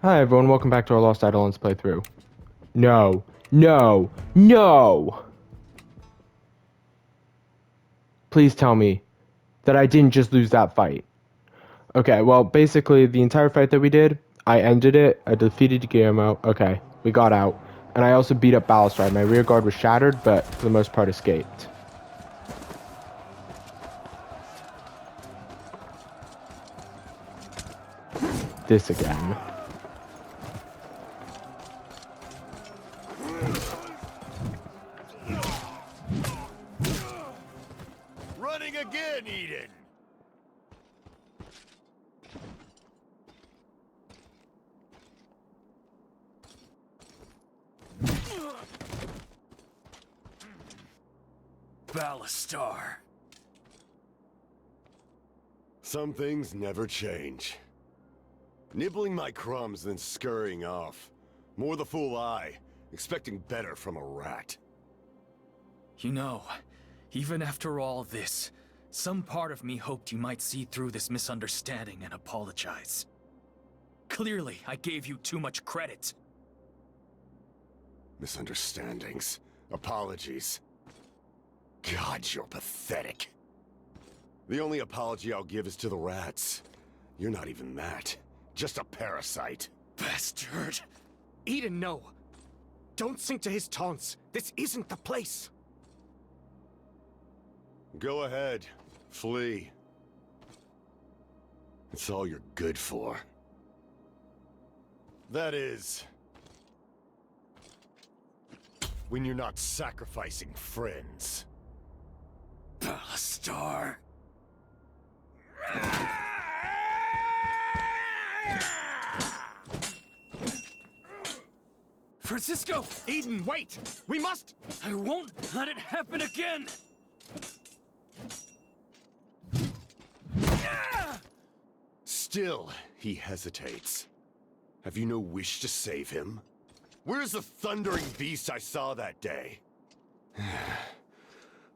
Hi everyone, welcome back to our Lost Eidolons playthrough. No, no, no! Please tell me that I didn't just lose that fight. Okay, well, basically, the entire fight that we did, I ended it, I defeated Guillermo, okay, we got out, and I also beat up Balustrade. My rear guard was shattered, but for the most part escaped. This again. Running again, Eden! Ballastar. Some things never change. Nibbling my crumbs, then scurrying off. More the fool I, expecting better from a rat. You know, even after all this, some part of me hoped you might see through this misunderstanding and apologize. Clearly, I gave you too much credit. Misunderstandings. Apologies. God, you're pathetic. The only apology I'll give is to the rats. You're not even that. Just a parasite. Bastard! Eden, no! Don't sink to his taunts. This isn't the place. Go ahead. Flee. It's all you're good for. That is... when you're not sacrificing friends. Ballastar! Francisco! Eden, wait! We must... I won't let it happen again! Still, he hesitates. Have you no wish to save him? Where's the thundering beast I saw that day?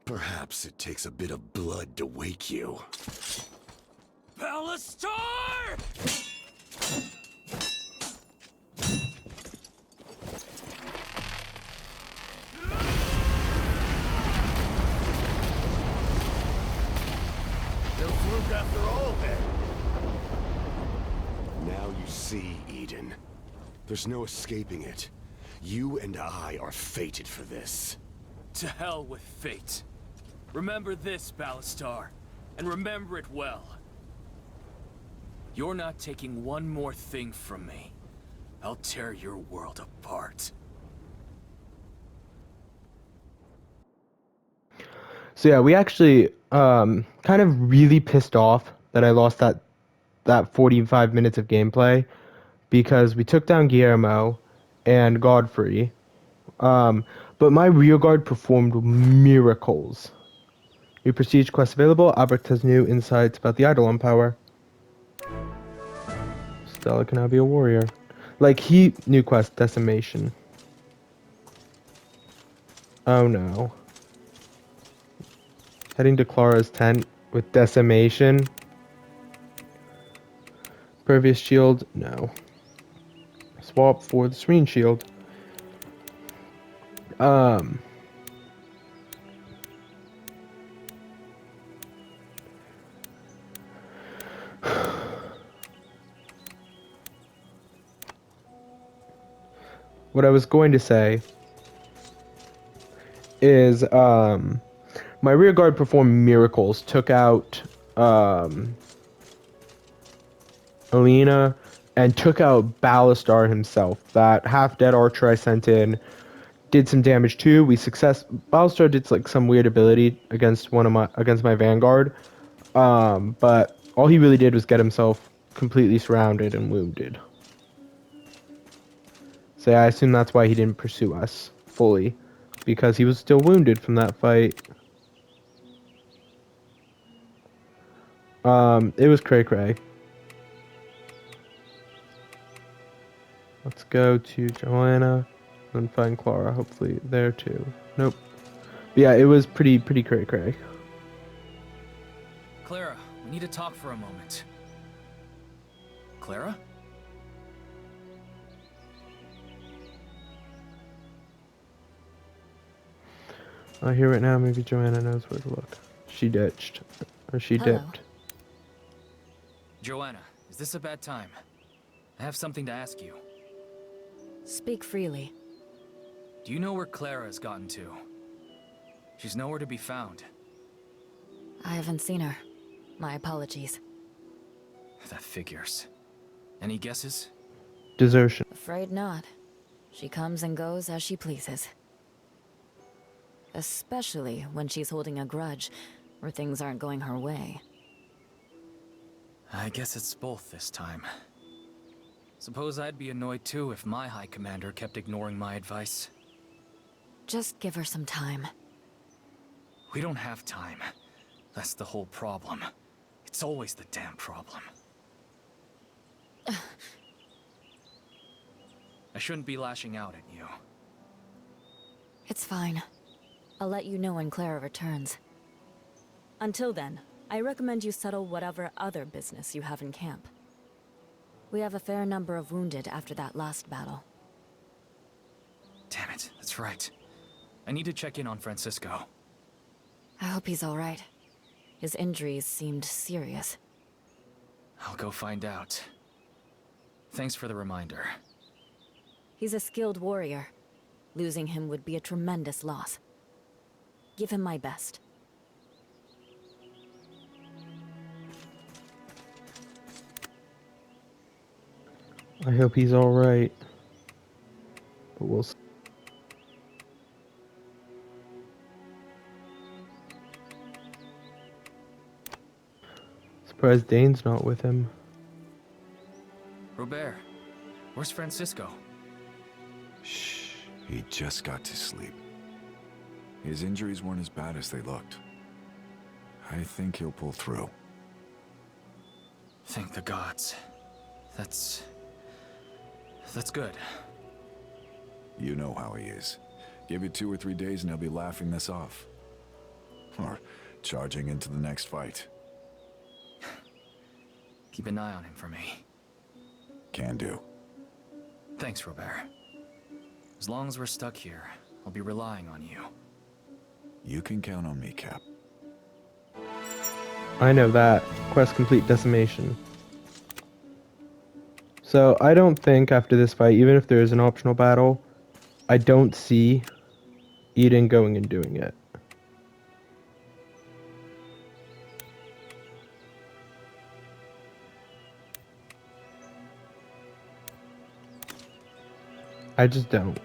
Perhaps it takes a bit of blood to wake you. Ballastar! No fluke after all, then. Now you see, Eden. There's no escaping it. You and I are fated for this. To hell with fate. Remember this, Ballastar, and remember it well. You're not taking one more thing from me. I'll tear your world apart. So yeah, we actually kind of really pissed off that I lost that 45 minutes of gameplay because we took down Guillermo and Godfrey. But my rearguard performed miracles. New prestige quest available. Albrecht has new insights about the Eidolon power. Stella can now be a warrior. New quest, decimation. Oh no. Heading to Clara's tent with decimation. Previous shield, no. Swap for the screen shield. What I was going to say is, my rear guard performed miracles, took out, Alina, and took out Ballastar himself. That half-dead archer I sent in did some damage too. Ballastar did like some weird ability against my vanguard, but all he really did was get himself completely surrounded and wounded. So yeah, I assume that's why he didn't pursue us fully, because he was still wounded from that fight. It was cray cray. Let's go to Joanna and find Clara, hopefully there too. Nope. But yeah, it was pretty cray cray. Clara, we need to talk for a moment. Clara? I hear it now. Maybe Joanna knows where to look. She ditched. Or she Hello. dipped. Joanna, is this a bad time? I have something to ask you. Speak freely. Do you know where Clara has gotten to? She's nowhere to be found. I haven't seen her. My apologies. That figures. Any guesses? Desertion. Afraid not. She comes and goes as she pleases. Especially when she's holding a grudge, or things aren't going her way. I guess it's both this time. Suppose I'd be annoyed too if my High Commander kept ignoring my advice. Just give her some time. We don't have time. That's the whole problem. It's always the damn problem. I shouldn't be lashing out at you. It's fine. I'll let you know when Clara returns. Until then, I recommend you settle whatever other business you have in camp. We have a fair number of wounded after that last battle. Damn it, that's right. I need to check in on Francisco. I hope he's alright. His injuries seemed serious. I'll go find out. Thanks for the reminder. He's a skilled warrior. Losing him would be a tremendous loss. Give him my best. I hope he's alright. But we'll see. Surprised Dane's not with him. Robert, where's Francisco? Shh. He just got to sleep. His injuries weren't as bad as they looked. I think he'll pull through. Thank the gods. That's good. You know how he is. Give it 2 or 3 days and he'll be laughing this off. Or charging into the next fight. Keep an eye on him for me. Can do. Thanks, Robert. As long as we're stuck here, I'll be relying on you. You can count on me, Cap. I know that. Quest complete decimation. So I don't think after this fight, even if there is an optional battle, I don't see Eden going and doing it. I just don't.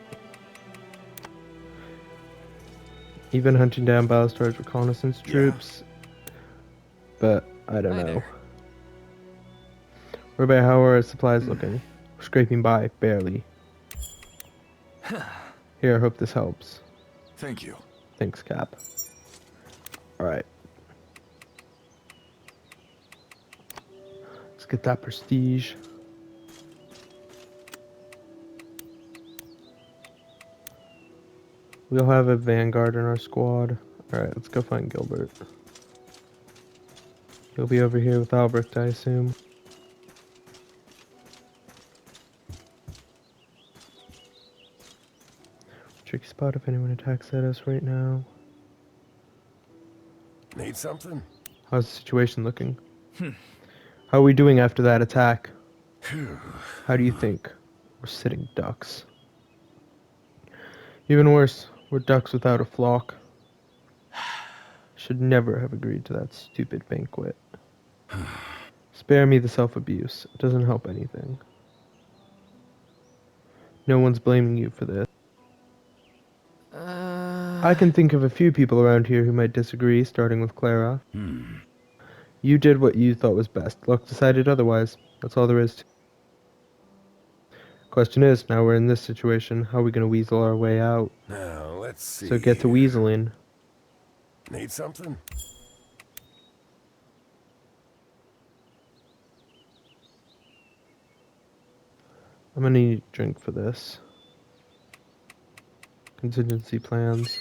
Even hunting down Ballastar's reconnaissance troops. But I don't Hi know. there. Robert, how are our supplies looking? We're scraping by, barely. Here, I hope this helps. Thank you. Thanks, Cap. Alright. Let's get that prestige. We'll have a vanguard in our squad. Alright, let's go find Gilbert. He'll be over here with Albrecht, I assume. Tricky spot if anyone attacks at us right now. Need something? How's the situation looking? How are we doing after that attack? How do you think? We're sitting ducks. Even worse, we're ducks without a flock. Should never have agreed to that stupid banquet. Spare me the self-abuse. It doesn't help anything. No one's blaming you for this. I can think of a few people around here who might disagree, starting with Clara. You did what you thought was best. Luck decided otherwise. That's all there is to it. Question is, now we're in this situation, how are we going to weasel our way out? Now, let's see. So get to weaseling. Need something? I'm going to need a drink for this. Contingency plans.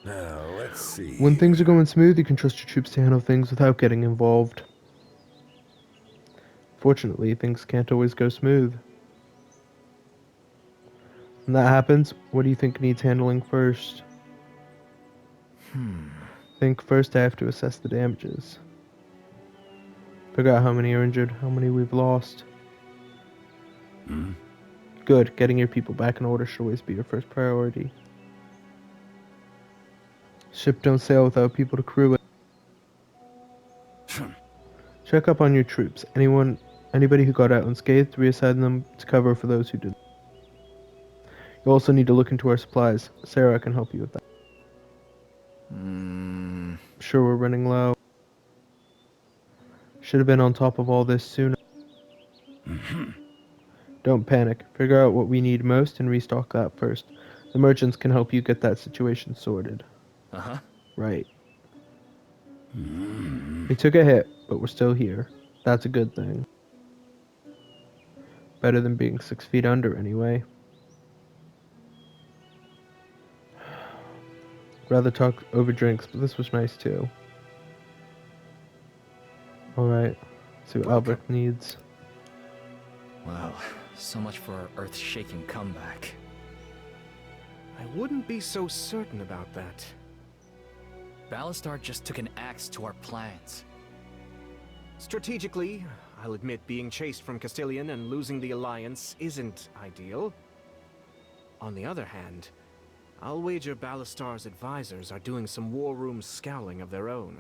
Now, let's see. When things are going smooth, you can trust your troops to handle things without getting involved. Fortunately, things can't always go smooth. When that happens, what do you think needs handling first? Think first I have to assess the damages. Figure out how many are injured, how many we've lost. Good. Getting your people back in order should always be your first priority. Ship don't sail without people to crew it. Check up on your troops. Anybody who got out unscathed, reassign them to cover for those who did. You also need to look into our supplies. Sarah can help you with that. Sure, we're running low. Should have been on top of all this sooner. Don't panic. Figure out what we need most and restock that first. The merchants can help you get that situation sorted. Uh-huh. Right. We took a hit, but we're still here. That's a good thing. Better than being 6 feet under, anyway. Rather talk over drinks, but this was nice too. Alright. See what Albert needs. Well, so much for our earth-shaking comeback. I wouldn't be so certain about that. Ballastar just took an axe to our plans. Strategically, I'll admit being chased from Castilian and losing the Alliance isn't ideal. On the other hand, I'll wager Ballastar's advisors are doing some war room scouting of their own.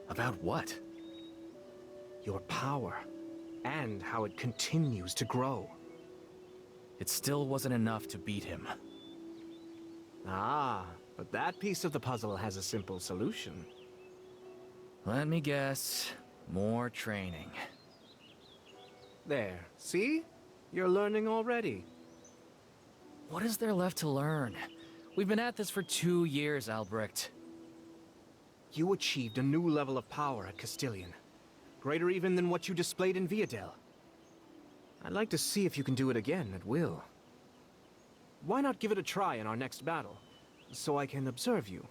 About what? Your power, and how it continues to grow. It still wasn't enough to beat him. Ah, but that piece of the puzzle has a simple solution. Let me guess. More training. There, see? You're learning already. What is there left to learn? We've been at this for 2 years, Albrecht. You achieved a new level of power at Castilian. Greater even than what you displayed in Villadel. I'd like to see if you can do it again at will. Why not give it a try in our next battle, so I can observe you?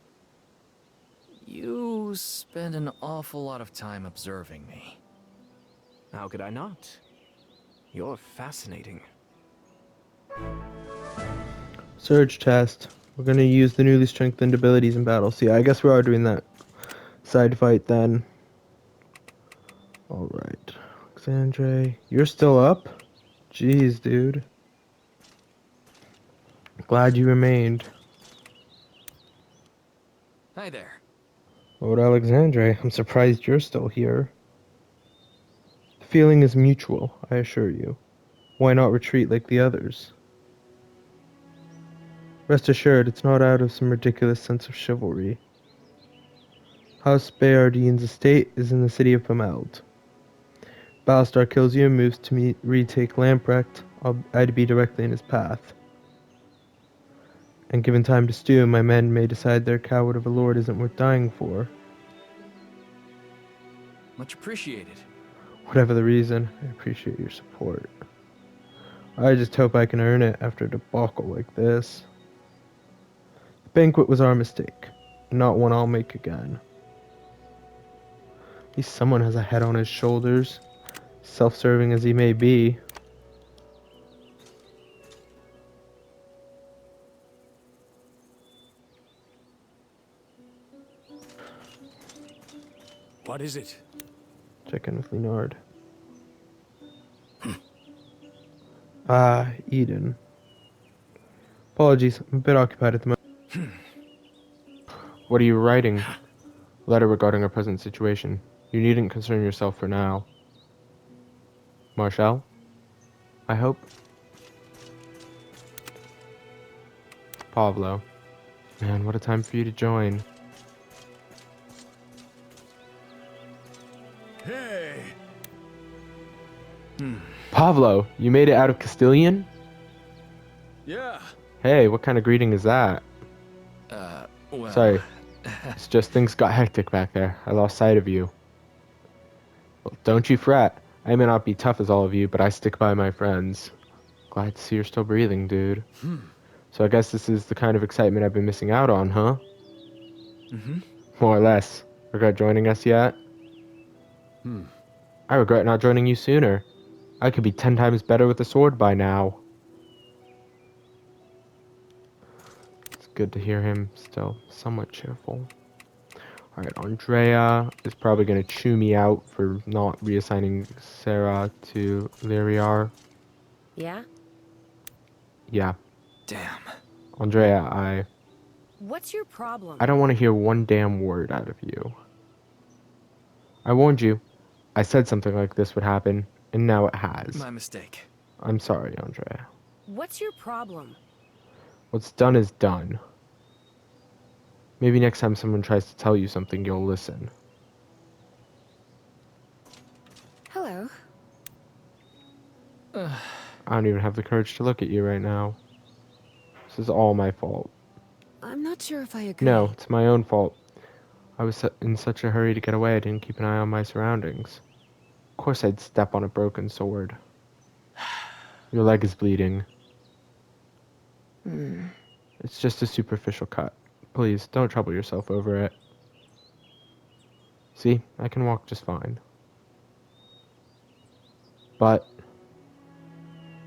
You spend an awful lot of time observing me. How could I not? You're fascinating. Surge test. We're gonna use the newly strengthened abilities in battle. See, I guess we are doing that side fight then. Alright. Alexandre, you're still up? Jeez, dude. Glad you remained. Hi there. Lord Alexandre, I'm surprised you're still here. The feeling is mutual, I assure you. Why not retreat like the others? Rest assured, it's not out of some ridiculous sense of chivalry. House Bayardine's estate is in the city of Pameld. Ballastar kills you and moves to retake Lamprecht. I'd be directly in his path. And given time to stew, my men may decide their coward of a lord isn't worth dying for. Much appreciated. Whatever the reason, I appreciate your support. I just hope I can earn it after a debacle like this. The banquet was our mistake, not one I'll make again. At least someone has a head on his shoulders, self-serving as he may be. What is it? Check in with Leonard. Eden. Apologies, I'm a bit occupied at the moment. What are you writing? Letter regarding our present situation. You needn't concern yourself for now. Marshal? I hope. Pablo. Man, what a time for you to join. Hey! Pablo, you made it out of Castilian? Yeah. Hey, what kind of greeting is that? Well... Sorry. It's just things got hectic back there. I lost sight of you. Well, don't you fret. I may not be tough as all of you, but I stick by my friends. Glad to see you're still breathing, dude. So I guess this is the kind of excitement I've been missing out on, huh? More or less. Regret joining us yet? I regret not joining you sooner. I could be 10 times better with a sword by now. It's good to hear him still somewhat cheerful. Alright, Andrea is probably going to chew me out for not reassigning Sarah to Lyriar. Yeah? Yeah, Damn. Andrea, What's your problem? I don't want to hear one damn word out of you. I warned you. I said something like this would happen, and now it has. My mistake. I'm sorry, Andrea. What's your problem? What's done is done. Maybe next time someone tries to tell you something, you'll listen. Hello. I don't even have the courage to look at you right now. This is all my fault. I'm not sure if I agree. No, it's my own fault. I was in such a hurry to get away, I didn't keep an eye on my surroundings. Of course I'd step on a broken sword. Your leg is bleeding. It's just a superficial cut. Please, don't trouble yourself over it. See, I can walk just fine. But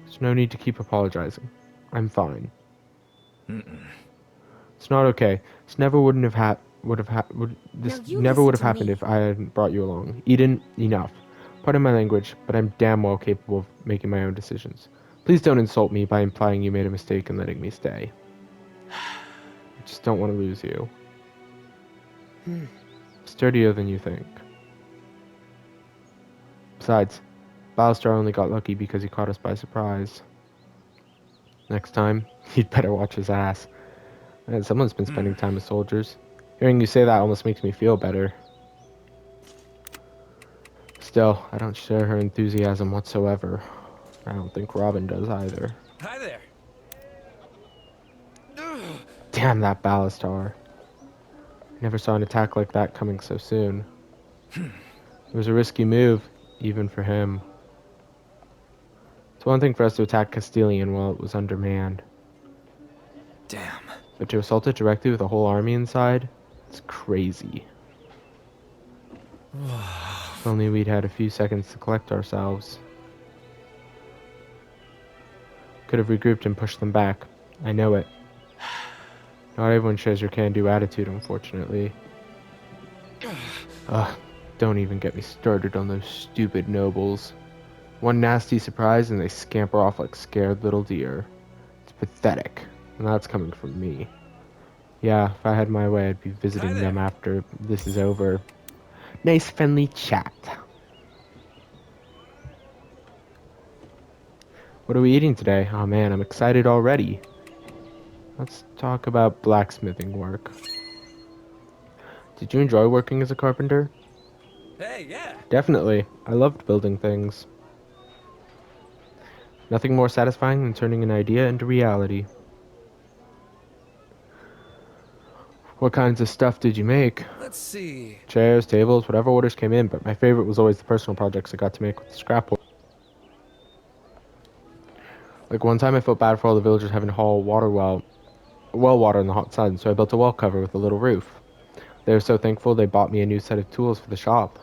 there's no need to keep apologizing. I'm fine. It's not okay. This never wouldn't have this Now you never listen would have to happened me. if I hadn't brought you along. Eden, enough. Pardon my language, but I'm damn well capable of making my own decisions. Please don't insult me by implying you made a mistake in letting me stay. I just don't want to lose you. Sturdier than you think. Besides, Ballister only got lucky because he caught us by surprise. Next time, he'd better watch his ass. And someone's been spending time with soldiers. Hearing you say that almost makes me feel better. Still, I don't share her enthusiasm whatsoever. I don't think Robin does either. Hi there. Damn that Ballister. I never saw an attack like that coming so soon. It was a risky move, even for him. It's one thing for us to attack Castilian while it was undermanned. Damn. But to assault it directly with a whole army inside? It's crazy. If only we'd had a few seconds to collect ourselves. Could have regrouped and pushed them back. I know it. Not everyone shares your can-do attitude, unfortunately. Ugh, don't even get me started on those stupid nobles. One nasty surprise and they scamper off like scared little deer. It's pathetic, and that's coming from me. Yeah, if I had my way, I'd be visiting them after this is over. Nice friendly chat. What are we eating today? Oh man, I'm excited already. Let's talk about blacksmithing work. Did you enjoy working as a carpenter? Hey, yeah. Definitely. I loved building things. Nothing more satisfying than turning an idea into reality. What kinds of stuff did you make? Let's see. Chairs, tables, whatever orders came in, but my favorite was always the personal projects I got to make with the scrap wood. Like one time I felt bad for all the villagers having to haul well water in the hot sun, so I built a well cover with a little roof. They were so thankful they bought me a new set of tools for the shop.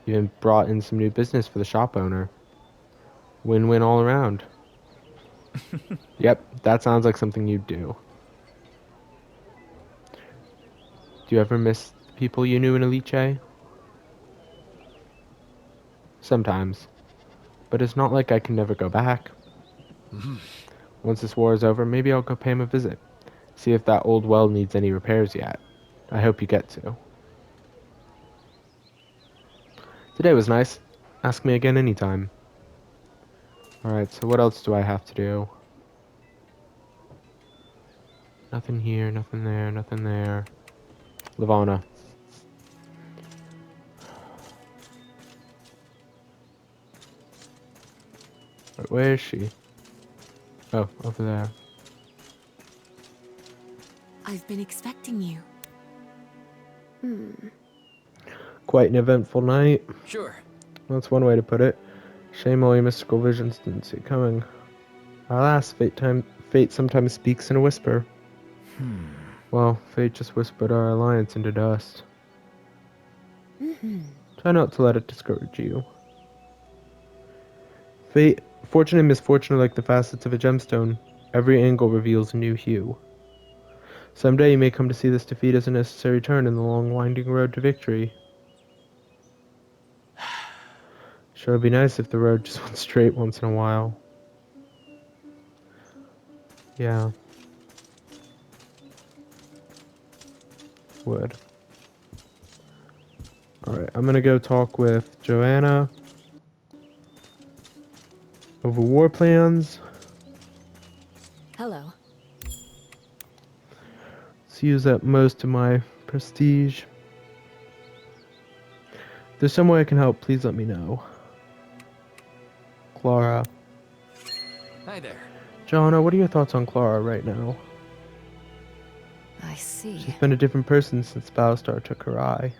Even brought in some new business for the shop owner. Win-win all around. Yep, that sounds like something you'd do. Do you ever miss the people you knew in Elite? Sometimes. But it's not like I can never go back. Once this war is over, maybe I'll go pay him a visit. See if that old well needs any repairs yet. I hope you get to. Today was nice. Ask me again anytime. Alright, so what else do I have to do? Nothing here, nothing there, nothing there. Lavana. Wait, where is she? Oh, over there. I've been expecting you. Quite an eventful night. Sure. That's one way to put it. Shame all your mystical visions didn't see it coming. Alas, fate sometimes speaks in a whisper. Well, fate just whispered our alliance into dust. Try not to let it discourage you. Fate, fortune and misfortune are like the facets of a gemstone. Every angle reveals a new hue. Someday you may come to see this defeat as a necessary turn in the long winding road to victory. Sure, it'd be nice if the road just went straight once in a while. Yeah. Would. Alright, I'm gonna go talk with Joanna over war plans. Hello. Let's use up most of my prestige. If there's some way I can help, please let me know. Clara. Hi there. Joanna, what are your thoughts on Clara right now? I see. She's been a different person since Battlestar took her eye.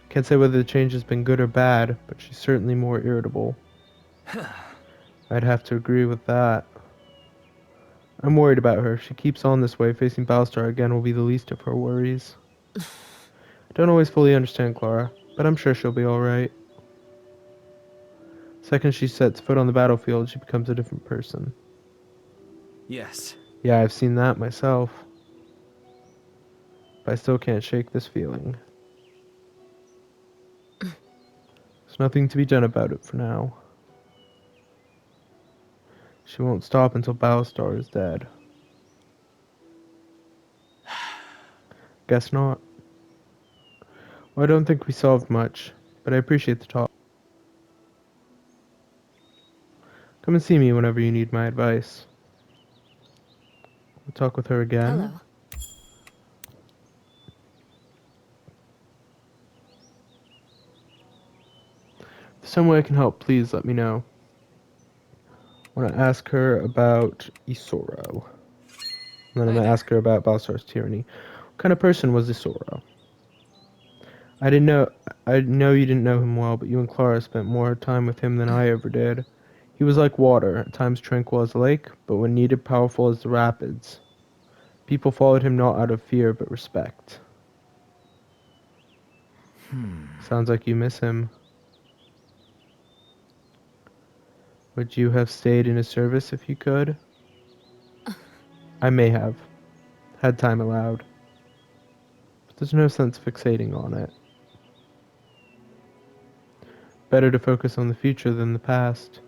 Can't say whether the change has been good or bad, but she's certainly more irritable. I'd have to agree with that. I'm worried about her. If she keeps on this way, facing Battlestar again will be the least of her worries. I don't always fully understand Clara, but I'm sure she'll be alright. Second she sets foot on the battlefield, she becomes a different person. Yes. Yeah, I've seen that myself. But I still can't shake this feeling. There's nothing to be done about it for now. She won't stop until Battlestar is dead. Guess not. Well, I don't think we solved much, but I appreciate the talk. Come and see me whenever you need my advice. We'll talk with her again. Hello. If there's some way I can help, please let me know. I want to ask her about Isoro. And then I'm going to ask her about Balsar's tyranny. What kind of person was Isoro? I know you didn't know him well, but you and Clara spent more time with him than I ever did. He was like water, at times tranquil as a lake, but when needed, powerful as the rapids. People followed him not out of fear, but respect. Sounds like you miss him. Would you have stayed in his service if you could? I may have, had time allowed. But there's no sense fixating on it. Better to focus on the future than the past.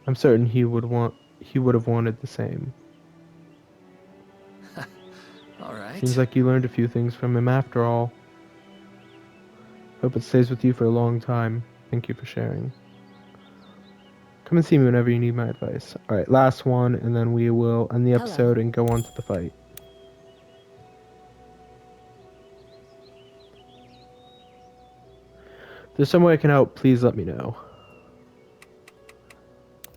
I'm certain he would have wanted the same. All right. Seems like you learned a few things from him after all. Hope it stays with you for a long time. Thank you for sharing. Come and see me whenever you need my advice. Alright, last one, and then we will end the Hello. episode and go on to the fight. If there's some way I can help, please let me know.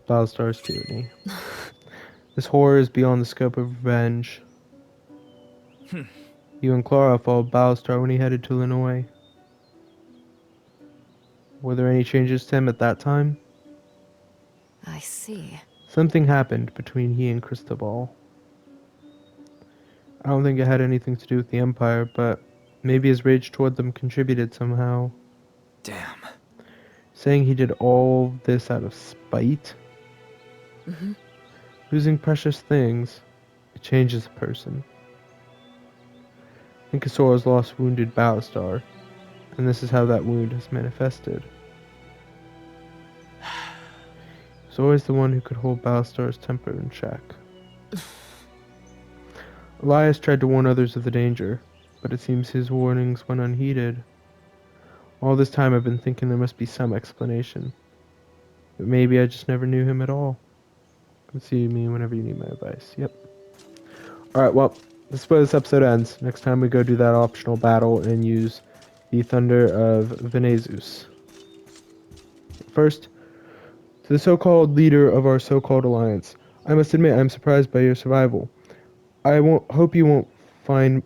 Battlestar's tyranny. This horror is beyond the scope of revenge. You and Clara followed Battlestar when he headed to Illinois. Were there any changes to him at that time? I see. Something happened between he and Cristobal. I don't think it had anything to do with the Empire, but maybe his rage toward them contributed somehow. Damn. Saying he did all this out of spite? Mm-hmm. Losing precious things, it changes a person. I think Isoro's loss wounded Battlestar, and this is how that wound has manifested. He's always the one who could hold Battlestar's temper in check. Elias tried to warn others of the danger, but it seems his warnings went unheeded. All this time I've been thinking there must be some explanation. But maybe I just never knew him at all. Come see me whenever you need my advice. Yep. Alright, well, this is where this episode ends. Next time we go do that optional battle and use the Thunder of Venezus. First, to the so-called leader of our so-called alliance. I must admit I'm surprised by your survival. Hope you won't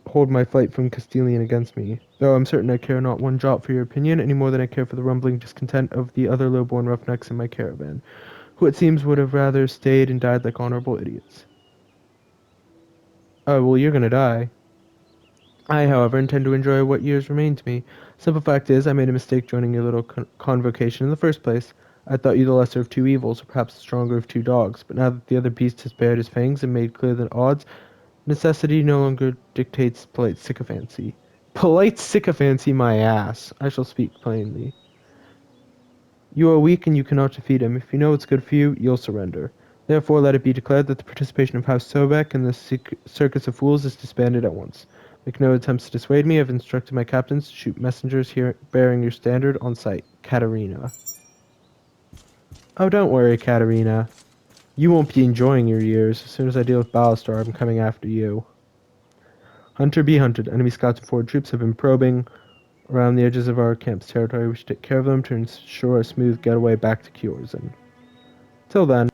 hold my flight from Castilian against me, though I'm certain I care not one jot for your opinion, any more than I care for the rumbling discontent of the other low-born roughnecks in my caravan, who it seems would have rather stayed and died like honorable idiots. Oh, well, you're gonna die. I, however, intend to enjoy what years remain to me. Simple fact is, I made a mistake joining your little convocation in the first place. I thought you the lesser of two evils, or perhaps the stronger of two dogs, but now that the other beast has bared his fangs and made clear the odds, necessity no longer dictates polite sycophancy. Polite sycophancy, my ass. I shall speak plainly. You are weak and you cannot defeat him. If you know what's good for you, you'll surrender. Therefore, let it be declared that the participation of House Sobek in the Circus of Fools is disbanded at once. Make no attempts to dissuade me. I've instructed my captains to shoot messengers here bearing your standard on sight. Katerina. Oh, don't worry, Katerina. You won't be enjoying your years. As soon as I deal with Ballastar, I'm coming after you. Hunter be hunted. Enemy scouts and forward troops have been probing around the edges of our camp's territory. We should take care of them to ensure a smooth getaway back to Kiorzin. Till then.